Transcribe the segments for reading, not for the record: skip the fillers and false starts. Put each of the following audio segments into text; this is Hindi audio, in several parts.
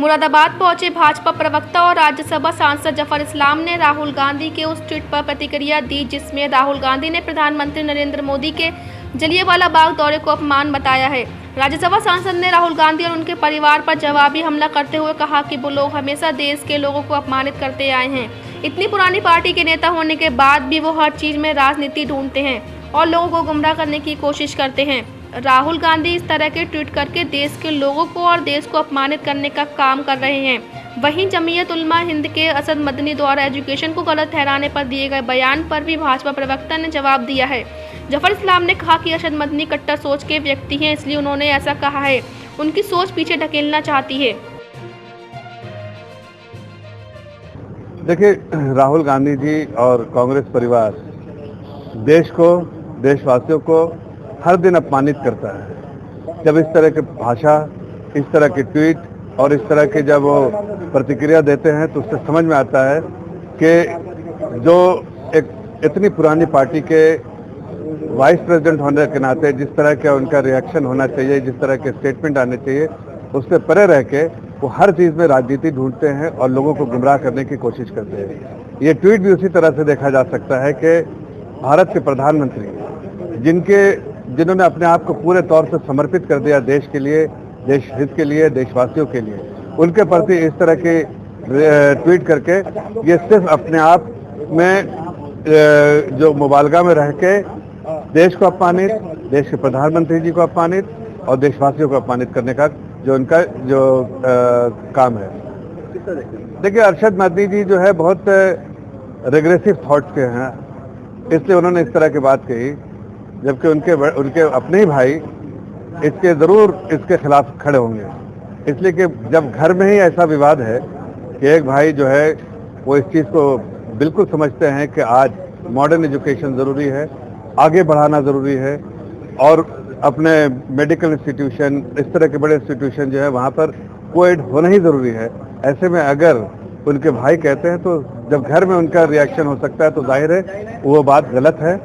मुरादाबाद पहुंचे भाजपा प्रवक्ता और राज्यसभा सांसद जफर इस्लाम ने राहुल गांधी के उस ट्वीट पर प्रतिक्रिया दी जिसमें राहुल गांधी ने प्रधानमंत्री नरेंद्र मोदी के जलियांवाला बाग दौरे को अपमान बताया है। राज्यसभा सांसद ने राहुल गांधी और उनके परिवार पर जवाबी हमला करते हुए कहा कि वो लोग हमेशा देश के लोगों को अपमानित करते आए हैं। इतनी पुरानी पार्टी के नेता होने के बाद भी वो हर चीज में राजनीति ढूंढते हैं और लोगों को गुमराह करने की कोशिश करते हैं। राहुल गांधी इस तरह के ट्वीट करके देश के लोगों को और देश को अपमानित करने का काम कर रहे हैं। वहीं जमीयत उलमा हिंद के असद मदनी द्वारा एजुकेशन को गलत ठहराने पर दिए गए बयान पर भी भाजपा प्रवक्ता ने जवाब दिया है। जफर इस्लाम ने कहा कि असद मदनी कट्टर सोच के व्यक्ति हैं, इसलिए उन्होंने ऐसा कहा है। उनकी सोच पीछे ढकेलना चाहती है। देखिए, राहुल गांधी जी और कांग्रेस परिवार देश को, देशवासियों को हर दिन अपमानित करता है। जब इस तरह की भाषा, इस तरह के ट्वीट और इस तरह के जब वो प्रतिक्रिया देते हैं तो उससे समझ में आता है कि जो एक इतनी पुरानी पार्टी के वाइस प्रेसिडेंट होने के नाते जिस तरह का उनका रिएक्शन होना चाहिए, जिस तरह के स्टेटमेंट आने चाहिए, उससे परे रह के वो हर चीज़ में राजनीति ढूंढते हैं और लोगों को गुमराह करने की कोशिश करते हैं। ये ट्वीट भी उसी तरह से देखा जा सकता है कि भारत के प्रधानमंत्री जिन्होंने अपने आप को पूरे तौर से समर्पित कर दिया देश के लिए, देश हित के लिए, देशवासियों के लिए, उनके प्रति इस तरह के ट्वीट करके ये सिर्फ अपने आप में जो मुबालगा में रह के देश को अपमानित, देश के प्रधानमंत्री जी को अपमानित और देशवासियों को अपमानित करने का जो उनका काम है। देखिए, अरशद मदनी जी जो है बहुत रिग्रेसिव थॉट्स के हैं, इसलिए उन्होंने इस तरह की बात कही, जबकि उनके अपने ही भाई इसके खिलाफ खड़े होंगे। इसलिए कि जब घर में ही ऐसा विवाद है कि एक भाई जो है वो इस चीज़ को बिल्कुल समझते हैं कि आज मॉडर्न एजुकेशन ज़रूरी है, आगे बढ़ाना ज़रूरी है और अपने मेडिकल इंस्टीट्यूशन, इस तरह के बड़े इंस्टीट्यूशन जो है वहाँ पर कोएड होना ही ज़रूरी है। ऐसे में अगर उनके भाई कहते हैं तो जब घर में उनका रिएक्शन हो सकता है तो जाहिर है वो बात गलत है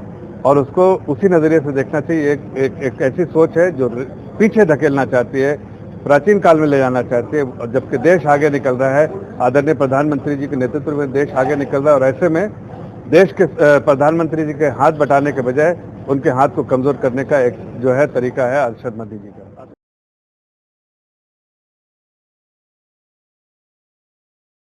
और उसको उसी नज़रिए से देखना चाहिए। एक ऐसी सोच है जो पीछे धकेलना चाहती है, प्राचीन काल में ले जाना चाहती है, और जबकि देश आगे निकल रहा है, आदरणीय प्रधानमंत्री जी के नेतृत्व में देश आगे निकल रहा है और ऐसे में देश के प्रधानमंत्री जी के हाथ बटाने के बजाय उनके हाथ को कमज़ोर करने का एक जो है तरीका है अरशद मदनी जी का।